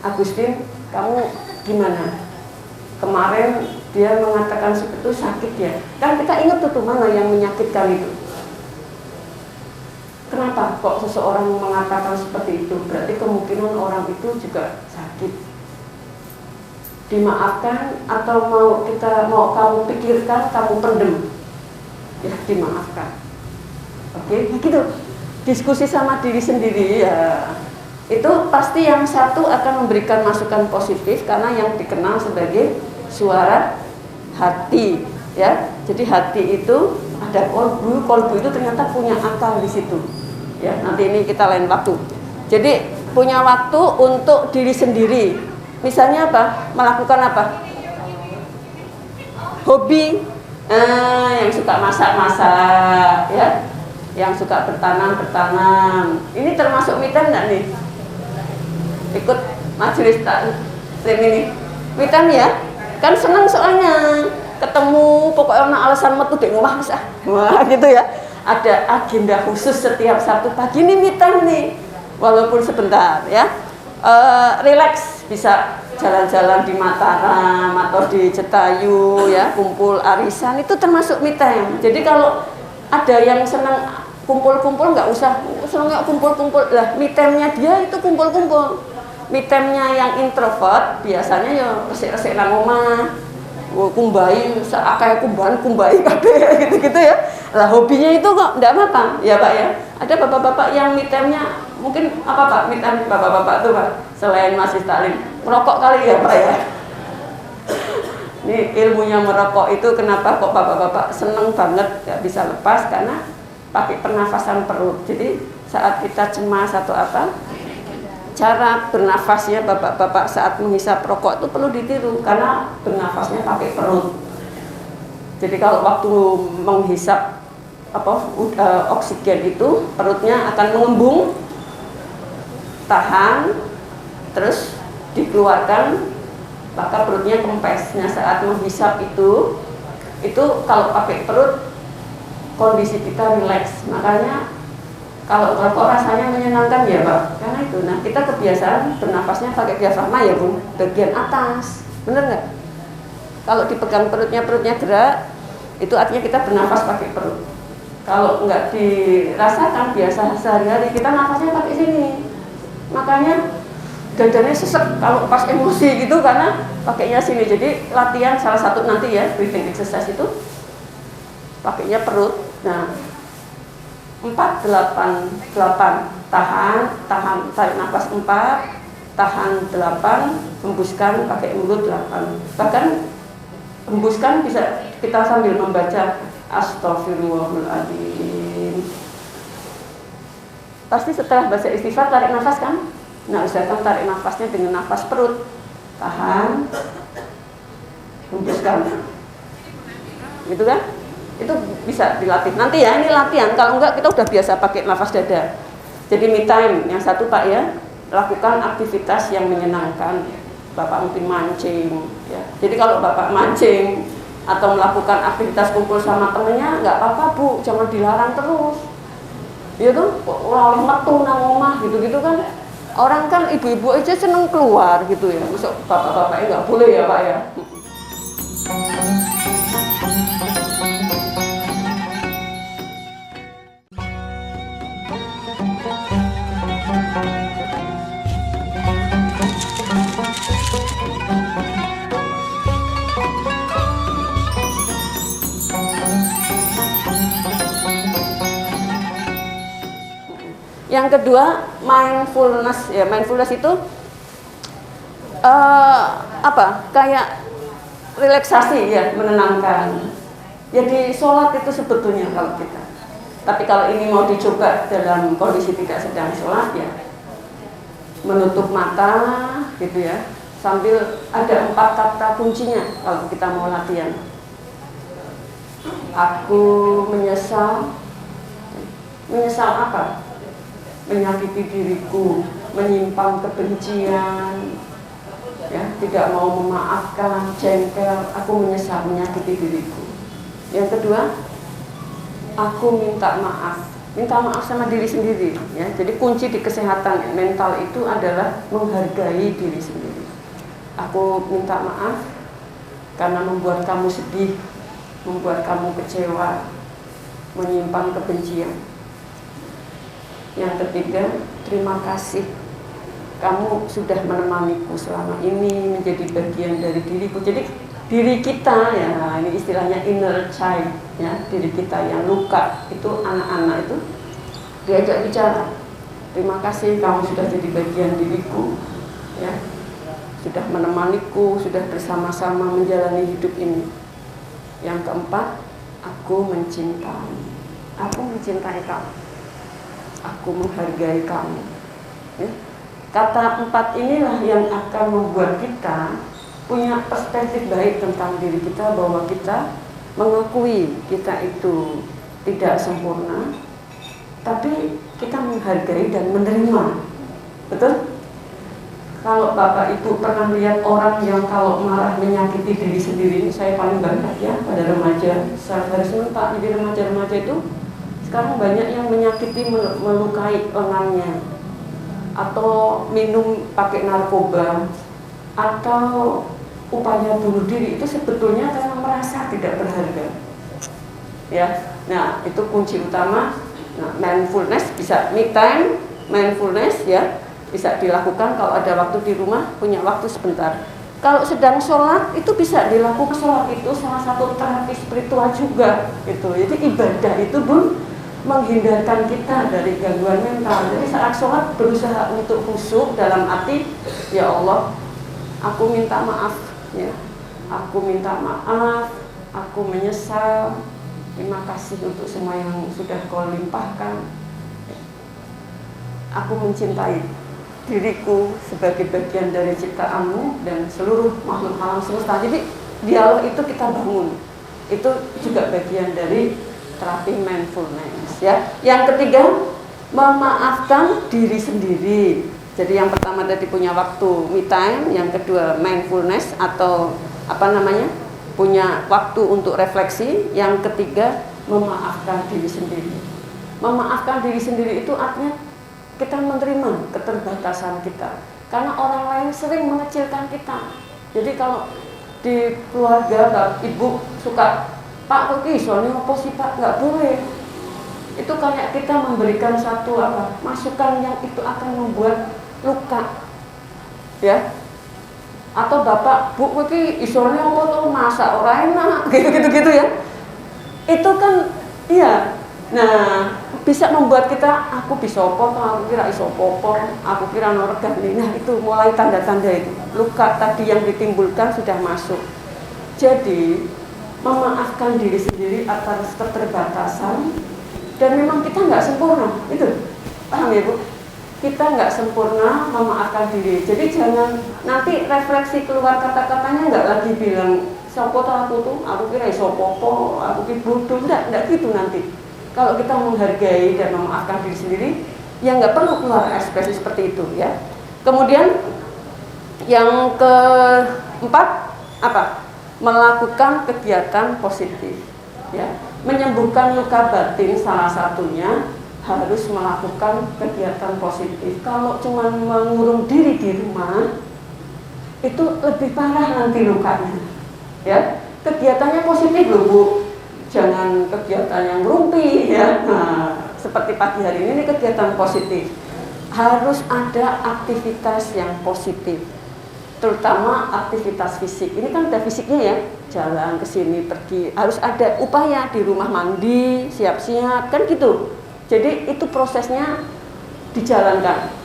Agustin, kamu gimana? Kemarin dia mengatakan seperti itu sakit ya. Kan kita ingat tuh mana yang menyakitkan itu. Kenapa kok seseorang mengatakan seperti itu? Berarti kemungkinan orang itu juga sakit. Dimaafkan atau mau kamu pikirkan, kamu pendem? Ya dimaafkan. Oke, gitu. Diskusi sama diri sendiri ya. Itu pasti yang satu akan memberikan masukan positif karena yang dikenal sebagai suara hati, ya. Jadi hati itu ada kolbu itu ternyata punya akal di situ. Ya, nanti ini kita lain waktu. Jadi punya waktu untuk diri sendiri. Misalnya apa? Melakukan apa? Hobi, yang suka masak-masak, ya, yang suka bertanam. Ini termasuk me time nggak nih? Ikut majelis taklim ini, me time ya? Kan senang soalnya ketemu, pokoknya orang alasan metu di rumah bisa, wah gitu ya. Ada agenda khusus setiap Sabtu pagi ini me time nih, walaupun sebentar ya. Relax, bisa jalan-jalan di Mataram atau di Jetayu ya, kumpul arisan, itu termasuk me time. Jadi kalau ada yang senang kumpul-kumpul nggak usah senang kumpul-kumpul lah, me time-nya dia itu kumpul-kumpul. Me time-nya yang introvert biasanya ya resik-resik nang omah, kumbai seakai kumbai kabeh gitu-gitu ya. Lah hobinya itu kok enggak apa-apa ya Pak ya. Ada bapak-bapak yang me time-nya mungkin apa Pak, me time bapak-bapak tuh Pak, selain masih taklim merokok kali ya Pak ya. Ini ilmunya merokok itu kenapa kok bapak-bapak seneng banget nggak bisa lepas, karena pakai pernafasan perut. Jadi saat kita cemas atau apa, cara bernafasnya bapak-bapak saat menghisap rokok itu perlu ditiru, karena bernafasnya pakai perut. Jadi kalau waktu menghisap oksigen itu perutnya akan mengembung, tahan, terus dikeluarkan, maka perutnya kempes. Nah saat menghisap itu kalau pakai perut kondisi kita rileks, makanya kalau rokok rasanya menyenangkan ya Pak, karena itu. Nah kita kebiasaan bernafasnya pakai diafragma ya Bung, bagian atas, bener nggak? Kalau dipegang perutnya gerak, itu artinya kita bernafas pakai perut. Kalau nggak dirasakan biasa sehari-hari, kita nafasnya pakai sini. Makanya dadanya sesek kalau pas emosi gitu, karena pakainya sini. Jadi latihan salah satu nanti ya, breathing exercise itu pakainya perut. Nah 4-8 tahan, tarik nafas 4, tahan 8, hembuskan pakai mulut 8. Bahkan hembuskan bisa kita sambil membaca Astaghfirullahaladzim. Pasti setelah baca istighfar tarik nafas kan? Nah usahakan tarik nafasnya dengan nafas perut, tahan, hembuskan, gitu kan? Itu bisa dilatih nanti ya, ini latihan. Kalau enggak kita udah biasa pakai nafas dada. Jadi me time yang satu Pak ya, lakukan aktivitas yang menyenangkan. Bapak mungkin mancing ya. Jadi kalau Bapak mancing atau melakukan aktivitas kumpul sama temennya, nggak apa-apa Bu, jangan dilarang terus. Ya tuh, orang metu nang omah gitu-gitu kan. Orang kan ibu-ibu aja seneng keluar gitu ya. Masuk bapak-bapaknya nggak boleh ya Pak ya. Yang kedua, mindfulness ya. Mindfulness itu kayak relaksasi ya, menenangkan. Jadi sholat itu sebetulnya kalau kita. Tapi kalau ini mau dicoba dalam kondisi tidak sedang sholat ya, menutup mata gitu ya, sambil ada 4 kata kuncinya kalau kita mau latihan. Aku menyesal. Menyesal apa? Menyakiti diriku, menyimpan kebencian, ya, tidak mau memaafkan, jengkel, aku menyesal, menyakiti diriku. Yang kedua, aku minta maaf sama diri sendiri, ya. Jadi kunci di kesehatan mental itu adalah menghargai diri sendiri. Aku minta maaf karena membuat kamu sedih, membuat kamu kecewa, menyimpan kebencian. Yang ketiga, terima kasih. Kamu sudah menemaniku selama ini, menjadi bagian dari diriku. Jadi diri kita ya, ini istilahnya inner child ya, diri kita yang luka itu, anak-anak itu diajak bicara. Terima kasih kamu sudah jadi bagian diriku ya. Sudah menemaniku, sudah bersama-sama menjalani hidup ini. Yang keempat, aku mencintai. Aku mencintai kamu. Aku menghargai kamu ya. Kata 4 inilah yang akan membuat kita punya perspektif baik tentang diri kita, bahwa kita mengakui kita itu tidak sempurna, tapi kita menghargai dan menerima. Betul? Kalau Bapak Ibu pernah lihat orang yang kalau marah menyakiti diri sendiri, saya paling banyak ya pada remaja. Saya harus mentak di remaja-remaja itu sekarang banyak yang menyakiti, melukai lengannya, atau minum pakai narkoba, atau upaya bunuh diri. Itu sebetulnya karena merasa tidak berharga. Ya, nah itu kunci utama. Nah, mindfulness bisa me time, mindfulness ya bisa dilakukan kalau ada waktu di rumah, punya waktu sebentar. Kalau sedang sholat itu bisa dilakukan. Sholat itu salah satu terapi spiritual juga gitu. Jadi ibadah itu pun menghindarkan kita dari gangguan mental. Jadi saat sholat berusaha untuk khusyuk dalam arti, ya Allah, aku minta maaf ya, aku minta maaf, aku menyesal, terima kasih untuk semua yang sudah Kau limpahkan. Aku mencintai diriku sebagai bagian dari ciptaanmu dan seluruh makhluk alam semesta. Jadi dialog itu kita bangun, itu juga bagian dari terapi mindfulness ya. Yang ketiga, memaafkan diri sendiri. Jadi yang pertama tadi punya waktu me time, yang kedua mindfulness atau punya waktu untuk refleksi, yang ketiga memaafkan diri sendiri. Memaafkan diri sendiri itu artinya kita menerima keterbatasan kita, karena orang lain sering mengecilkan kita. Jadi kalau di keluarga ibu suka, Pak kok soalnya apa sih Pak, nggak boleh. Itu kayak kita memberikan satu masukan yang itu akan membuat luka, ya. Atau Bapak, Bu kok soalnya apa tuh masak orang enak, gitu ya. Itu kan, iya. Nah, bisa membuat kita, aku bisa apa, aku kira iso apa, aku kira norgani. Nah itu mulai tanda-tanda itu, luka tadi yang ditimbulkan sudah masuk. Jadi memaafkan diri sendiri atas keterbatasan, dan memang kita nggak sempurna, itu paham ya Bu? Kita nggak sempurna, memaafkan diri. Jadi jangan nanti refleksi keluar kata-katanya nggak lagi bilang sopo aku kira iso apa, aku kira bodoh, nggak gitu nanti. Kalau kita menghargai dan memaafkan diri sendiri, ya nggak perlu keluar ekspresi seperti itu ya. Kemudian yang keempat apa? Melakukan kegiatan positif ya. Menyembuhkan luka batin salah satunya harus melakukan kegiatan positif. Kalau cuma mengurung diri di rumah itu lebih parah nanti lukanya ya. Kegiatannya positif loh Bu, jangan kegiatan yang rumpi ya. Nah, seperti pagi hari ini kegiatan positif. Harus ada aktivitas yang positif, terutama aktivitas fisik. Ini kan ada fisiknya ya, jalan ke sini, pergi. Harus ada upaya di rumah, mandi, siap-siap, kan gitu. Jadi itu prosesnya dijalankan.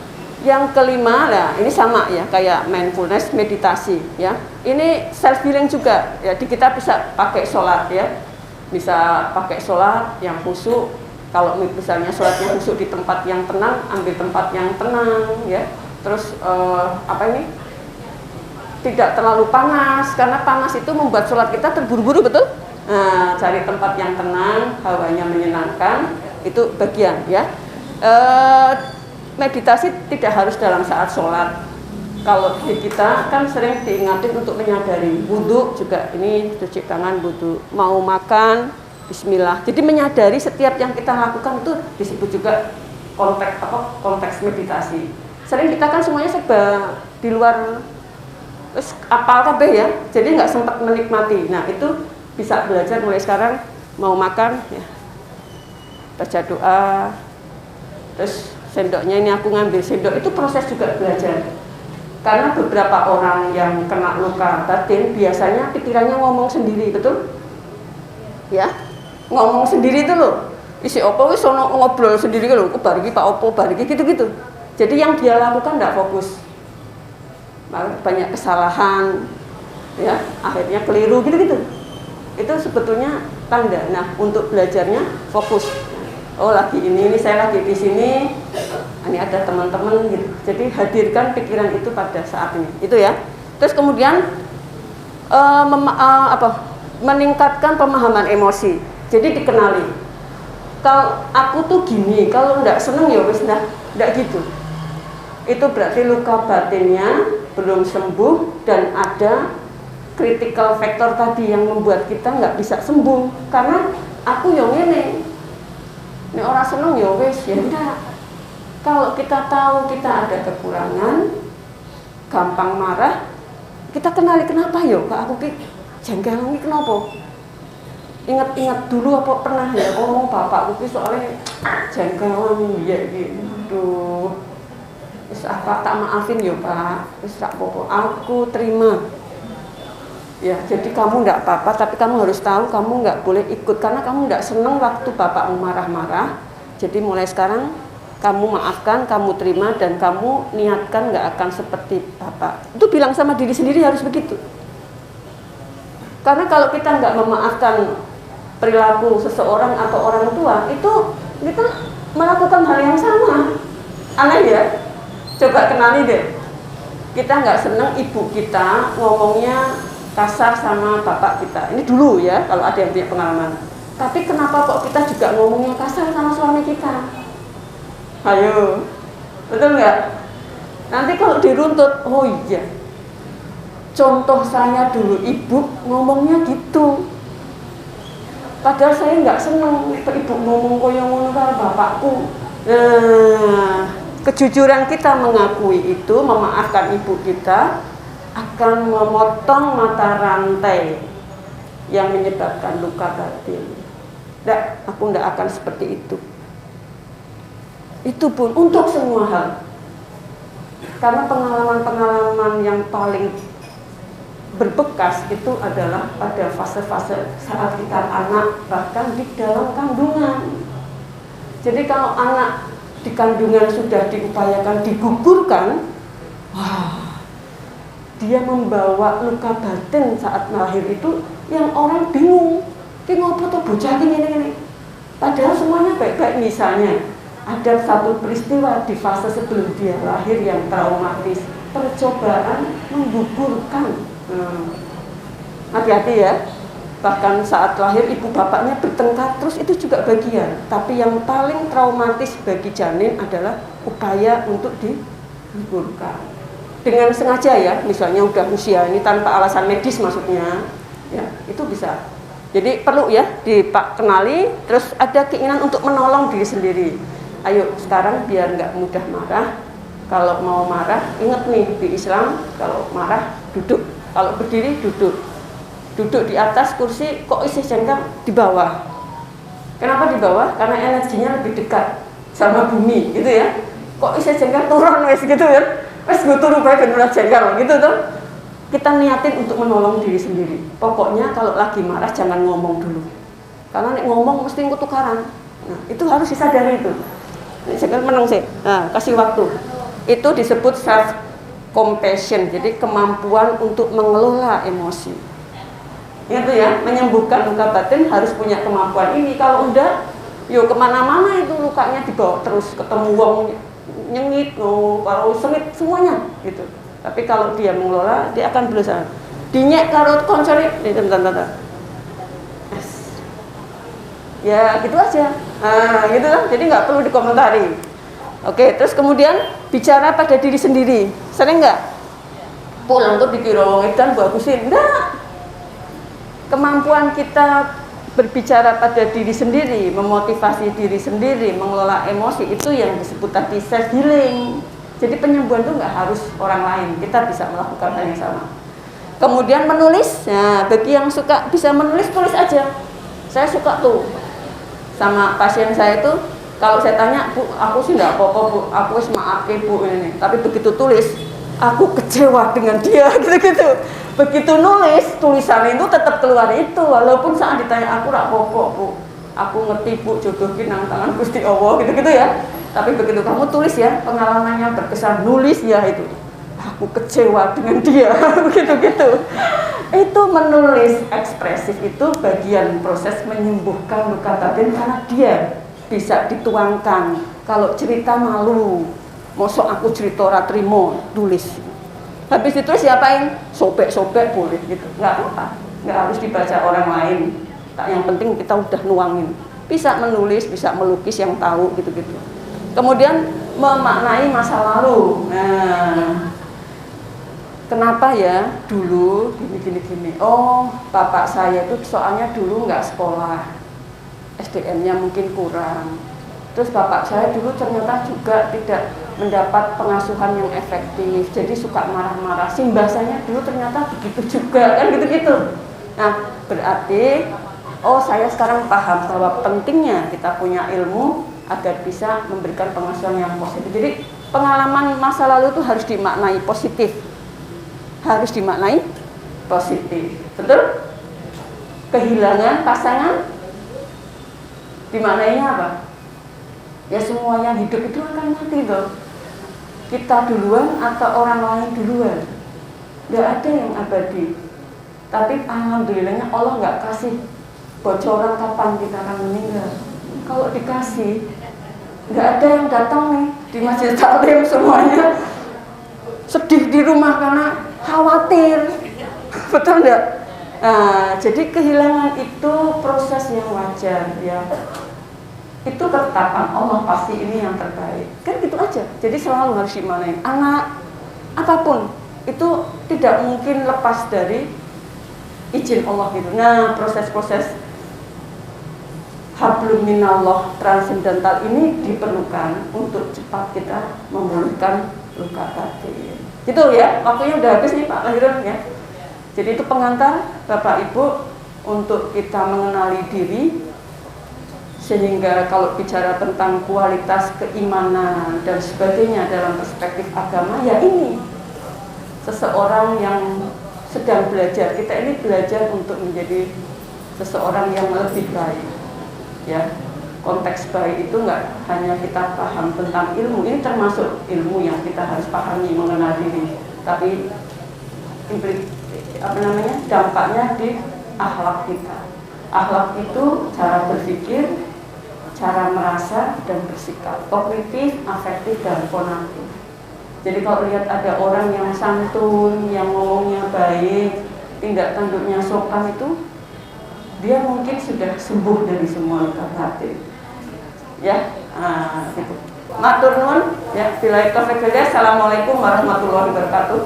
Yang kelima, lah ini sama ya, kayak mindfulness, meditasi ya. Ini self healing juga. Jadi kita bisa pakai sholat ya. Bisa pakai sholat yang khusyuk. Kalau misalnya sholatnya khusyuk di tempat yang tenang, ambil tempat yang tenang ya. Terus tidak terlalu panas, karena panas itu membuat sholat kita terburu-buru, betul? Nah, cari tempat yang tenang, hawanya menyenangkan, itu bagian ya. Meditasi tidak harus dalam saat sholat. Kalau di kita kan sering diingatin untuk menyadari. Wudhu juga, ini cuci tangan, wudhu, mau makan, bismillah. Jadi menyadari setiap yang kita lakukan itu disebut juga konteks meditasi. Sering kita kan semuanya serba di luar apal kabeh ya, jadi nggak sempat menikmati. Nah itu bisa belajar mulai sekarang. Mau makan ya baca doa, terus sendoknya ini aku ngambil sendok, itu proses juga belajar. Karena beberapa orang yang kena luka batin biasanya pikirannya ngomong sendiri, betul? Ya, ngomong sendiri itu loh. Isi opo wis ono ngobrol sendiri lho, aku bariki Pak Opo bariki gitu-gitu. Jadi yang dia lakukan enggak fokus. Banyak kesalahan ya, akhirnya keliru gitu-gitu. Itu sebetulnya tanda. Nah, untuk belajarnya fokus. Oh, lagi ini saya lagi di sini. Ini ada teman-teman gitu. Jadi hadirkan pikiran itu pada saat ini. Itu ya. Terus kemudian meningkatkan pemahaman emosi. Jadi dikenali. Kalau aku tuh gini, kalau nggak seneng ya wis nggak gitu. Itu berarti luka batinnya belum sembuh dan ada critical factor tadi yang membuat kita nggak bisa sembuh. Karena aku yang ini orang seneng ya wis ya enggak. Kalau kita tahu kita ada kekurangan, gampang marah, kita kenali kenapa yo kak aku jengkel ini kenapa? Ingat-ingat dulu apa pernah ya ngomong bapakku soalnya jengkel ya gitu. Wis apa tak maafin yo pak, wis tak apa aku terima. Ya jadi kamu nggak apa-apa, tapi kamu harus tahu kamu nggak boleh ikut karena kamu nggak seneng waktu bapakmu marah-marah. Jadi mulai sekarang kamu maafkan, kamu terima dan kamu niatkan nggak akan seperti bapak. Itu bilang sama diri sendiri harus begitu. Karena kalau kita nggak memaafkan perilaku seseorang atau orang tua, itu kita melakukan hal yang sama. Aneh ya? Coba kenali deh. Kita nggak seneng ibu kita ngomongnya kasar sama bapak kita. Ini dulu ya, kalau ada yang punya pengalaman. Tapi kenapa kok kita juga ngomongnya kasar sama suami kita? Ayo, betul nggak? Nanti kalau diruntut, oh iya. Contoh saya dulu, ibu ngomongnya gitu. Padahal saya nggak seneng ibu ngomong koyo ngono karo bapakku. Nah, kejujuran kita mengakui itu, memaafkan ibu kita akan memotong mata rantai yang menyebabkan luka batin. Nggak, aku nggak akan seperti itu. Itu pun untuk semua hal. Karena pengalaman-pengalaman yang paling berbekas itu adalah pada fase-fase saat kita anak, bahkan di dalam kandungan. Jadi kalau anak di kandungan sudah diupayakan digugurkan, wah, dia membawa luka batin saat lahir itu yang orang bingung. Ki ngopo to bocah ki ngene-ngene. Padahal semuanya baik-baik. Misalnya ada satu peristiwa di fase sebelum dia lahir yang traumatis, percobaan menggugurkan. Hati-hati ya. Bahkan saat lahir ibu bapaknya bertengkar terus itu juga bagian. Tapi yang paling traumatis bagi janin adalah upaya untuk digugurkan. Dengan sengaja ya, misalnya udah usia ini tanpa alasan medis maksudnya, ya itu bisa. Jadi perlu ya dikenali, terus ada keinginan untuk menolong diri sendiri. Ayo sekarang biar nggak mudah marah. Kalau mau marah, ingat nih di Islam kalau marah duduk, kalau berdiri duduk. Duduk di atas kursi, kok isi jengkar di bawah. Kenapa di bawah? Karena energinya lebih dekat sama bumi, gitu ya. Kok isi jengkar turun wes gitu ya. Wes gue turun bae ben ora jengkar gitu tuh. Kita niatin untuk menolong diri sendiri. Pokoknya kalau lagi marah jangan ngomong dulu. Karena nek ngomong mesti tukaran. Nah, itu harus disadari itu. Nek jengkar meneng sih. Nah, kasih waktu. Itu disebut self compassion. Jadi kemampuan untuk mengelola emosi. Itu ya, menyembuhkan luka batin harus punya kemampuan ini. Kalau udah, yo kemana-mana itu lukanya dibawa terus, ketemu wong nyengit, kalau sengit semuanya gitu. Tapi kalau dia mengelola, dia akan berusaha. Dinyek karo koncorit, ya gitu aja. Nah, gitu lah. Jadi nggak perlu dikomentari. Oke, terus kemudian bicara pada diri sendiri. Sering nggak? Pulang tuh dikira wong edan bagusin. Enggak. Kemampuan kita berbicara pada diri sendiri, memotivasi diri sendiri, mengelola emosi itu yang disebut tadi self healing. Jadi penyembuhan itu nggak harus orang lain, kita bisa melakukan hal yang sama. Kemudian menulis, nah bagi yang suka bisa menulis, tulis aja. Saya suka tuh sama pasien saya itu, kalau saya tanya, Bu, aku sih nggak apa-apa Bu, aku wis maafke Bu ini. Tapi begitu tulis, aku kecewa dengan dia, gitu-gitu. Begitu nulis, tulisan itu tetap keluar itu, walaupun saat ditanya aku rak apa-apa Bu, aku ngerti Bu, jodohin nang tangan Gusti Allah, gitu-gitu ya. Tapi begitu kamu tulis ya, pengalamannya berkesan, nulis ya itu, aku kecewa dengan dia, begitu-gitu. Itu menulis ekspresif itu bagian proses menyembuhkan luka batin karena dia bisa dituangkan. Kalau cerita malu, mosok aku cerita ora trimo, tulis. Habis itu siapain? Sobek-sobek boleh gitu, nggak apa-apa, nggak harus dibaca orang lain. Yang penting kita udah nuangin. Bisa menulis, bisa melukis yang tahu gitu-gitu. Kemudian memaknai masa lalu. Nah, kenapa ya dulu gini. Oh, bapak saya itu soalnya dulu nggak sekolah, SDM-nya mungkin kurang. Terus bapak saya dulu ternyata juga tidak mendapat pengasuhan yang efektif, jadi suka marah-marah. Simbah saya dulu ternyata begitu juga, kan gitu-gitu. Nah, berarti oh, saya sekarang paham bahwa pentingnya kita punya ilmu agar bisa memberikan pengasuhan yang positif. Jadi pengalaman masa lalu itu harus dimaknai positif. Harus dimaknai positif. Betul? Kehilangan pasangan dimaknainya apa? Ya semua yang hidup itu akan mati loh. Kita duluan atau orang lain duluan. Nggak ada yang abadi. Tapi alhamdulillahnya Allah nggak kasih bocoran kapan kita akan meninggal. Kalau dikasih, nggak ada yang datang nih di Masjid Taklim, semuanya sedih di rumah karena khawatir. Betul nggak? Nah, jadi kehilangan itu proses yang wajar ya. Itu ketetapan Allah, pasti ini yang terbaik. Kan gitu aja. Jadi selalu harus dimaknai. Anak apapun itu tidak mungkin lepas dari izin Allah gitu. Nah, proses-proses hablum minallah transendental ini diperlukan untuk cepat kita memulihkan luka batin. Gitu ya, waktunya udah habis nih Pak Lahiran ya. Jadi itu pengantar Bapak Ibu untuk kita mengenali diri, sehingga kalau bicara tentang kualitas keimanan dan sebagainya dalam perspektif agama, ya ini seseorang yang sedang belajar. Kita ini belajar untuk menjadi seseorang yang lebih baik. Ya, konteks baik itu nggak hanya kita paham tentang ilmu, ini termasuk ilmu yang kita harus pahami mengenal diri, tapi dampaknya di akhlak kita. Akhlak itu cara berpikir, cara merasa dan bersikap, kognitif, afektif dan konatif. Jadi kalau lihat ada orang yang santun, yang ngomongnya baik, tindak tanduknya sopan, itu dia mungkin sudah sembuh dari semua luka batin. Ya, gitu. Matur nuwun, ya, billahi taufiq. Assalamualaikum warahmatullahi wabarakatuh.